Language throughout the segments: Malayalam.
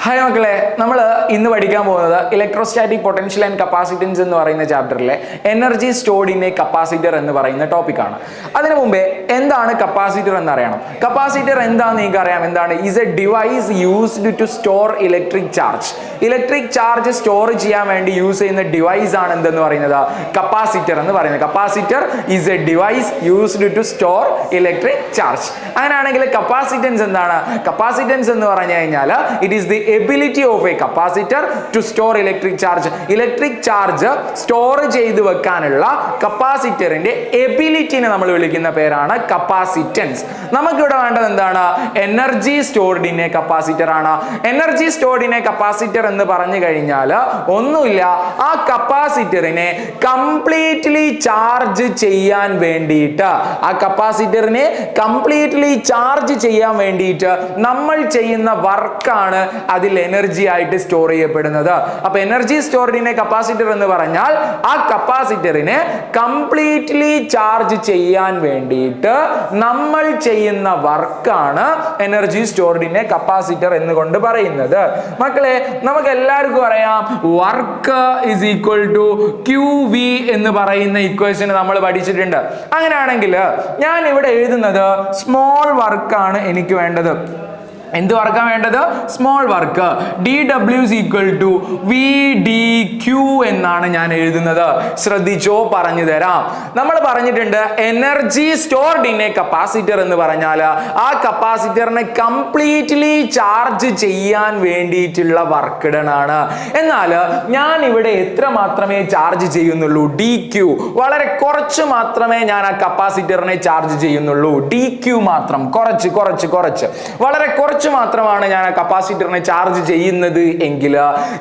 ഹായ് മക്കളെ, നമ്മൾ ഇന്ന് പഠിക്കാൻ പോകുന്നത് ഇലക്ട്രോസ്റ്റാറ്റിക് പൊട്ടൻഷ്യൽ ആൻഡ് കപ്പാസിറ്റൻസ് എന്ന് പറയുന്ന ചാപ്റ്ററിലെ energy stored in a capacitor എന്ന് പറയുന്ന ടോപ്പിക്കാണ്. അതിനു മുമ്പേ എന്താണ് കപ്പാസിറ്റർ എന്ന് അറിയണം. കപ്പാസിറ്റർ എന്താണെന്ന് നിങ്ങൾക്ക് അറിയാം. എന്താണ്? Is a device used to store electric charge. Electric charge store ചെയ്യാൻ വേണ്ടി യൂസ് ചെയ്യുന്ന ഡിവൈസ് ആണ് എന്തെന്ന് പറയുന്നത്? കപ്പാസിറ്റർ എന്ന് പറയുന്നത്. Capacitor is a device used to store electric charge. അങ്ങനെയാണെങ്കിൽ കപ്പാസിറ്റൻസ് എന്താണ്? കപ്പാസിറ്റൻസ് എന്ന് പറഞ്ഞു കഴിഞ്ഞാൽ it is the ability of a capacitor to store electric charge. Electric charge store ചെയ്ത് വെക്കാനുള്ള കപ്പാസിറ്ററിന്റെ എബിലിറ്റിനെ നമ്മൾ വിളിക്കുന്ന പേരാണ് കപ്പാസിറ്റൻസ്. നമുക്കിവിടെ വേണ്ടത് എന്താണ്? Energy stored in a capacitor ആണ്. Energy stored in a capacitor എന്ന് പറഞ്ഞു കഴിഞ്ഞാൽ ഒന്നുമില്ല, ആ കപ്പാസിറ്ററിനെ കംപ്ലീറ്റ്ലി ചാർജ് ചെയ്യാൻ വേണ്ടിയിട്ട്, ആ കപ്പാസിറ്ററിനെ കംപ്ലീറ്റ്ലി ചാർജ് ചെയ്യാൻ വേണ്ടിയിട്ട് നമ്മൾ ചെയ്യുന്ന വർക്കാണ് അതിൽ എനർജി ആയിട്ട് സ്റ്റോർ ചെയ്യപ്പെടുന്നത്. അപ്പൊ energy stored in a capacitor എന്ന് പറഞ്ഞാൽ ആ കപ്പാസിറ്ററിനെ കംപ്ലീറ്റ്ലി ചാർജ് ചെയ്യാൻ വേണ്ടിയിട്ട് നമ്മൾ ചെയ്യുന്ന വർക്കാണ് energy stored in a capacitor എന്നുകൊണ്ട് പറയുന്നത്. മക്കളെ, നമുക്ക് എല്ലാവർക്കും അറിയാം work is equal to QV എന്ന് പറയുന്ന ഇക്വേഷൻ നമ്മൾ പഠിച്ചിട്ടുണ്ട്. അങ്ങനെയാണെങ്കിൽ ഞാൻ ഇവിടെ എഴുതുന്നത് സ്മോൾ വർക്കാണ് എനിക്ക് വേണ്ടത്. എന്ത് വർക്കാണ് വേണ്ടത്? Small work. DW is equal to VDQ എന്നാണ് ഞാൻ എഴുതുന്നത്. ശ്രദ്ധിച്ചോ, പറഞ്ഞു തരാം. നമ്മൾ പറഞ്ഞിട്ടുണ്ട് energy stored in a capacitor എന്ന് പറഞ്ഞാൽ ആ കപ്പാസിറ്ററിനെ കംപ്ലീറ്റ്ലി ചാർജ് ചെയ്യാൻ വേണ്ടിയിട്ടുള്ള വർക്ക് ഡൺ ആണ്. എന്നാൽ ഞാൻ ഇവിടെ എത്ര മാത്രമേ ചാർജ് ചെയ്യുന്നുള്ളൂ? DQ. വളരെ കുറച്ച് മാത്രമേ ഞാൻ ആ കപ്പാസിറ്ററിനെ ചാർജ് ചെയ്യുന്നുള്ളൂ. DQ മാത്രം, കുറച്ച് വളരെ കുറച്ച് മാത്രമാണ് ഞാൻ ആ കപ്പാസിറ്ററിനെ ചാർജ് ചെയ്യുന്നത് എങ്കിൽ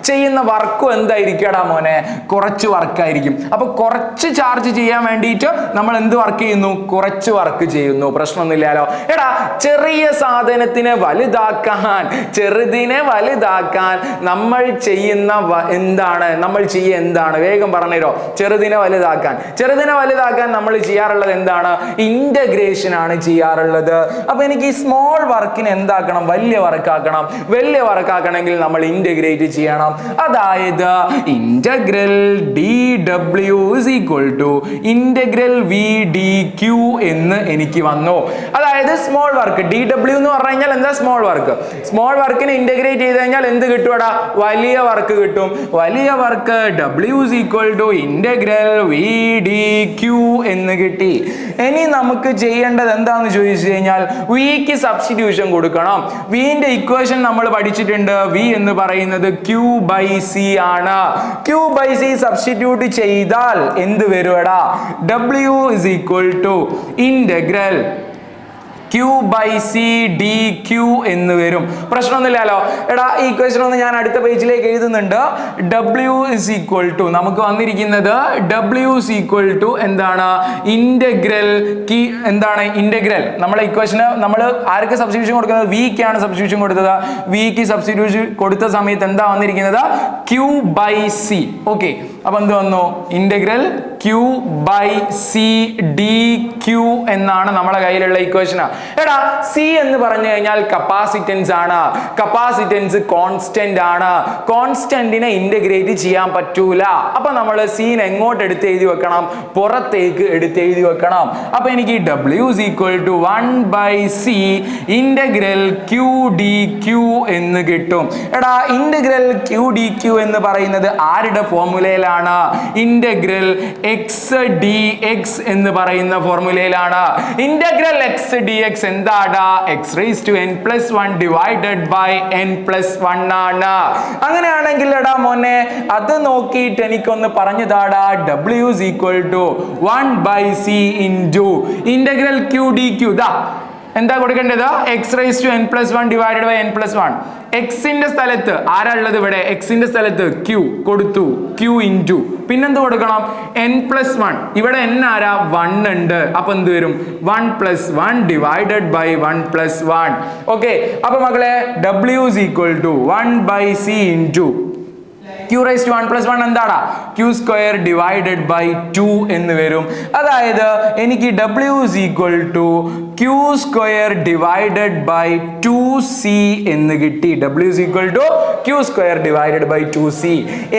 ചെയ്യുന്ന വർക്കും എന്തായിരിക്കടാ മോനെ? കുറച്ച് വർക്കായിരിക്കും. അപ്പൊ കുറച്ച് ചാർജ് ചെയ്യാൻ വേണ്ടിയിട്ട് നമ്മൾ എന്ത് വർക്ക് ചെയ്യുന്നു? കുറച്ച് വർക്ക് ചെയ്യുന്നു. പ്രശ്നമൊന്നുമില്ലല്ലോ. എടാ, ചെറിയ സാധനത്തിനെ വലുതാക്കാൻ, ചെറുതിനെ വലുതാക്കാൻ നമ്മൾ ചെയ്യുന്ന എന്താണ്? നമ്മൾ ചെയ്യുക എന്താണ്? വേഗം പറഞ്ഞുതരോ. ചെറുതിനെ വലുതാക്കാൻ നമ്മൾ ചെയ്യാറുള്ളത് എന്താണ്? ഇന്റഗ്രേഷൻ ആണ് ചെയ്യാറുള്ളത്. അപ്പൊ എനിക്ക് ഈ സ്മോൾ വർക്കിന് എന്താക്കണം? വലിയ വർക്കാക്കണം. വലിയ വർക്കാക്കണമെങ്കിൽ നമ്മൾ ഇന്റഗ്രേറ്റ് ചെയ്യണം. അതായത് integral DW is equal to integral VDQ എന്ന് എനിക്ക് വന്നു. അതായത് സ്മോൾ വർക്ക് DW എന്ന് പറഞ്ഞു കഴിഞ്ഞാൽ എന്താ? Small work. സ്മോൾ വർക്കിനെ ഇന്റഗ്രേറ്റ് ചെയ്ത് കഴിഞ്ഞാൽ എന്ത് കിട്ടുവാടാ? വലിയ വർക്ക് കിട്ടും. വലിയ work W is equal to integral VDQ എന്ന് കിട്ടി. ഇനി നമുക്ക് ചെയ്യേണ്ടത് എന്താന്ന് ചോദിച്ചു കഴിഞ്ഞാൽ വിക്ക് സബ്സ്റ്റിറ്റ്യൂഷൻ കൊടുക്കണം. വിന്റെ ഇക്വേഷൻ നമ്മൾ പഠിച്ചിട്ടുണ്ട്. വി എന്ന് പറയുന്നത് Q/C ആണ്. Q/C സബ്സ്റ്റിറ്റ്യൂട്ട് ചെയ്താൽ എന്ത് വരുവടാ? W is equal to integral Q/C DQ എന്ന് വരും. പ്രശ്നമൊന്നുമില്ലല്ലോ. എടാ, ഈ ഇക്വേഷൻ ഒന്ന് ഞാൻ അടുത്ത പേജിലേക്ക് എഴുതുന്നുണ്ട്. W is equal to നമുക്ക് വന്നിരിക്കുന്നത് W is equal to എന്താണ്? ഇന്റഗ്രൽ എന്താണ്? ഇന്റഗ്രൽ നമ്മളെ ഇക്വേഷന് നമ്മൾ ആർക്ക് സബ്സ്റ്റിറ്റ്യൂഷൻ കൊടുക്കുന്നത്? വിക്കാണ് സബ്സ്റ്റിറ്റ്യൂഷൻ കൊടുത്തത്. വിക്ക് സബ്സ്റ്റിറ്റ്യൂഷൻ കൊടുത്ത സമയത്ത് എന്താ വന്നിരിക്കുന്നത്? Q/C. ഓക്കെ, അപ്പൊ എന്ത് വന്നു? ഇന്റഗ്രൽ Q/C DQ എന്നാണ് നമ്മളെ കയ്യിലുള്ള ഇക്വേഷൻ. എടാ, സി എന്ന് പറഞ്ഞു കഴിഞ്ഞാൽ കപ്പാസിറ്റൻസ് ആണ്. കപ്പാസിറ്റൻസ് കോൺസ്റ്റന്റ് ആണ്. കോൺസ്റ്റന്റിനെ ഇന്റഗ്രേറ്റ് ചെയ്യാൻ പറ്റൂല. അപ്പൊ നമ്മൾ സീനെ എങ്ങോട്ട് എടുത്ത് എഴുതി വെക്കണം? പുറത്തേക്ക് എടുത്ത് എഴുതി വെക്കണം. അപ്പൊ എനിക്ക് W is equal to 1/C integral QDQ എന്ന് കിട്ടും. എടാ, ഇന്റഗ്രൽ QDQ എന്ന് പറയുന്നത് ആരുടെ ഫോർമുലയിലാണ്? ഇന്റഗ്രൽ XDX എന്ന് പറയുന്ന ഫോർമുലയിലാണ്. ഇന്റഗ്രൽ XDX എന്താടാ? x raised to n+1 divided by n+1 ആണ്. അങ്ങനെയാണെങ്കിൽ എടാ മോനെ, അത് നോക്കിയിട്ട് എനിക്കൊന്ന് പറഞ്ഞു താടാ. W is equal to 1/C into integral QDQ. ദാ എന്താ കൊടുക്കേണ്ടത്? x raised to n+1 divided by n+1. എക്സിന്റെ സ്ഥലത്ത് ആരാ ഉള്ളത്? ഇവിടെ എക്സിന്റെ സ്ഥലത്ത് Q കൊടുത്തു. Q ഇൻറ്റു പിന്നെന്ത് കൊടുക്കണം? n+1. ഇവിടെ n ആരാ? 1 ഉണ്ട്. അപ്പൊ എന്ത് വരും? 1+1 ഡിവൈഡഡ് ബൈ 1+1. ഓക്കെ, അപ്പൊ മക്കളെ W is equal to 1/C into q raised to 1 plus 1 എന്താടാ q square divided by 2 എന്ന് വരും. അതായത് എനിക്ക് w is equal to q square divided by 2c എന്ന് കിട്ടി. w is equal to q square divided by 2c.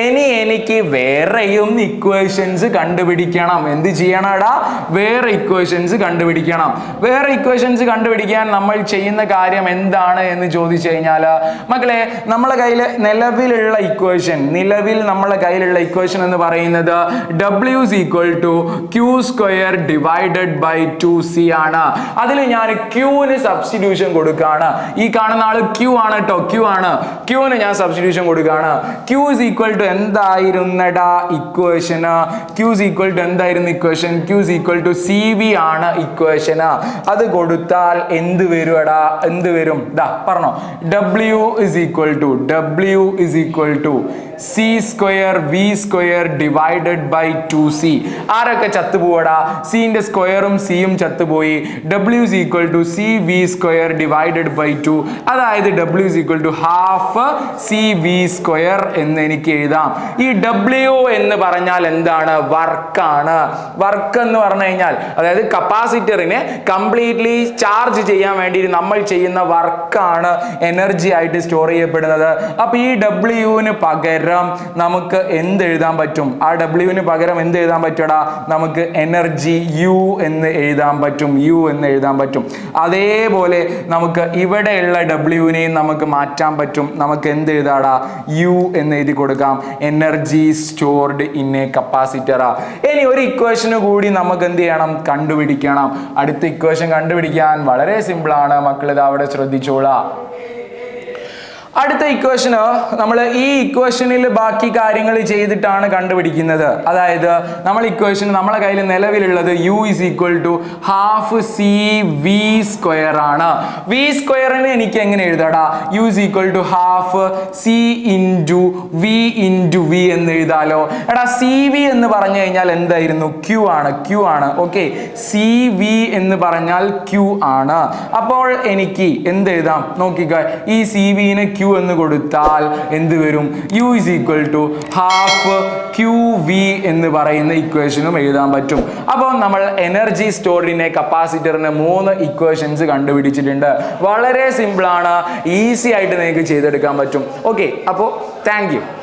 ഇനി എനിക്ക് വേറെയും ഇക്വേഷൻസ് കണ്ടുപിടിക്കണം. എന്ത് ചെയ്യണടാ? വേറെ ഇക്വേഷൻസ് കണ്ടുപിടിക്കണം. വേറെ ഇക്വേഷൻസ് കണ്ടുപിടിക്കാൻ നമ്മൾ ചെയ്യുന്ന കാര്യം എന്താണ് എന്ന് ചോദിച്ചു കഴിഞ്ഞാൽ മക്കളെ, നമ്മളെ കയ്യിൽ നിലവിലുള്ള ഇക്വേഷൻ എന്ന് പറയുന്നത് w is equal to q square divided by 2c ആണ്. അതിൽ ഞാൻ q ന് സബ്സ്റ്റിറ്റ്യൂഷൻ കൊടുക്കുകയാണ്. ഈ കാണുന്ന ആള് q ആണ് കേട്ടോ, q ന് ഞാൻ സബ്സ്റ്റിറ്റ്യൂഷൻ കൊടുക്കുകയാണ്. q is equal to എന്തായിരുന്നടാ equation? q is equal to എന്തായിരുന്നു equation? q is equal to cv ആണ് ഇക്വേഷൻ. അത് കൊടുത്താൽ എന്ത് വരുവടാ? എന്ത് വരും? ദാ പറഞ്ഞോ, w is equal to c square v square divided by 2c. ആരൊക്കെ ചത്തുപോടാ? c ന്റെ സ്ക്വയറും c യും ചത്തുപോയി. w is equal to c v square divided by 2. അതായത് w is equal to half c v square എന്ന് എനിക്ക് എഴുതാം. ഈ w എന്ന് പറഞ്ഞാൽ എന്താണ്? വർക്കാണ്. വർക്ക് എന്ന് പറഞ്ഞു കഴിഞ്ഞാൽ അതായത് കപ്പാസിറ്ററിനെ കംപ്ലീറ്റ്ലി ചാർജ് ചെയ്യാൻ വേണ്ടി നമ്മൾ ചെയ്യുന്ന വർക്കാണ് എനർജി ആയിട്ട് സ്റ്റോർ ചെയ്യപ്പെടുന്നത്. അപ്പൊ ഈ w-ന് പകരം നമുക്ക് എന്ത് എഴുതാൻ പറ്റും? ആ w-ന് പകരം എന്ത് എഴുതാൻ പറ്റടാ? നമുക്ക് എനർജി u എന്ന് എഴുതാൻ പറ്റും. അതേപോലെ നമുക്ക് ഇവിടെയുള്ള w-നെയും നമുക്ക് മാറ്റാൻ പറ്റും. നമുക്ക് എന്ത് എഴുതാടാ? u എന്ന് എഴുതി കൊടുക്കാം. Energy stored in a capacitor. ഇനി ഒരു ഇക്വേഷന് കൂടി നമുക്ക് എന്ത് ചെയ്യണം? കണ്ടുപിടിക്കണം. അടുത്ത ഇക്വേഷൻ കണ്ടുപിടിക്കാൻ വളരെ സിമ്പിൾ ആണ് മക്കൾ. ഇത് അവിടെ ശ്രദ്ധിച്ചോളാം. അടുത്ത ഇക്വേഷന് നമ്മൾ ഈ ഇക്വേഷനിൽ ബാക്കി കാര്യങ്ങൾ ചെയ്തിട്ടാണ് കണ്ടുപിടിക്കുന്നത്. അതായത് നമ്മൾ ഇക്വേഷൻ നമ്മളെ കയ്യിൽ നിലവിലുള്ളത് u is equal to half c v square ആണ്. v സ്ക്വയറിനെ എനിക്ക് എങ്ങനെ എഴുതാടാ? u is equal to half c into v എന്ന് എഴുതാലോ. എടാ c v എന്ന് പറഞ്ഞു കഴിഞ്ഞാൽ എന്തായിരുന്നു? q ആണ്. ഓക്കെ, c v എന്ന് പറഞ്ഞാൽ q ആണ്. അപ്പോൾ എനിക്ക് എന്ത് എഴുതാം നോക്കിക്കോ. ഈ c v നെ q എന്ന് കൊടുത്താൽ എന്ത് വരും? u is equal to half qv എന്ന് പറയുന്ന ഇക്വേഷനും എഴുതാൻ പറ്റും. അപ്പോൾ നമ്മൾ എനർജി സ്റ്റോർഡിനെ കപ്പാസിറ്ററിന് 3 ഇക്വേഷൻസ് കണ്ടുപിടിച്ചിട്ടുണ്ട്. വളരെ സിമ്പിൾ ആണ്, ഈസി ആയിട്ട് നിങ്ങൾക്ക് ചെയ്തെടുക്കാൻ പറ്റും. ഓക്കെ, അപ്പോൾ താങ്ക് യു.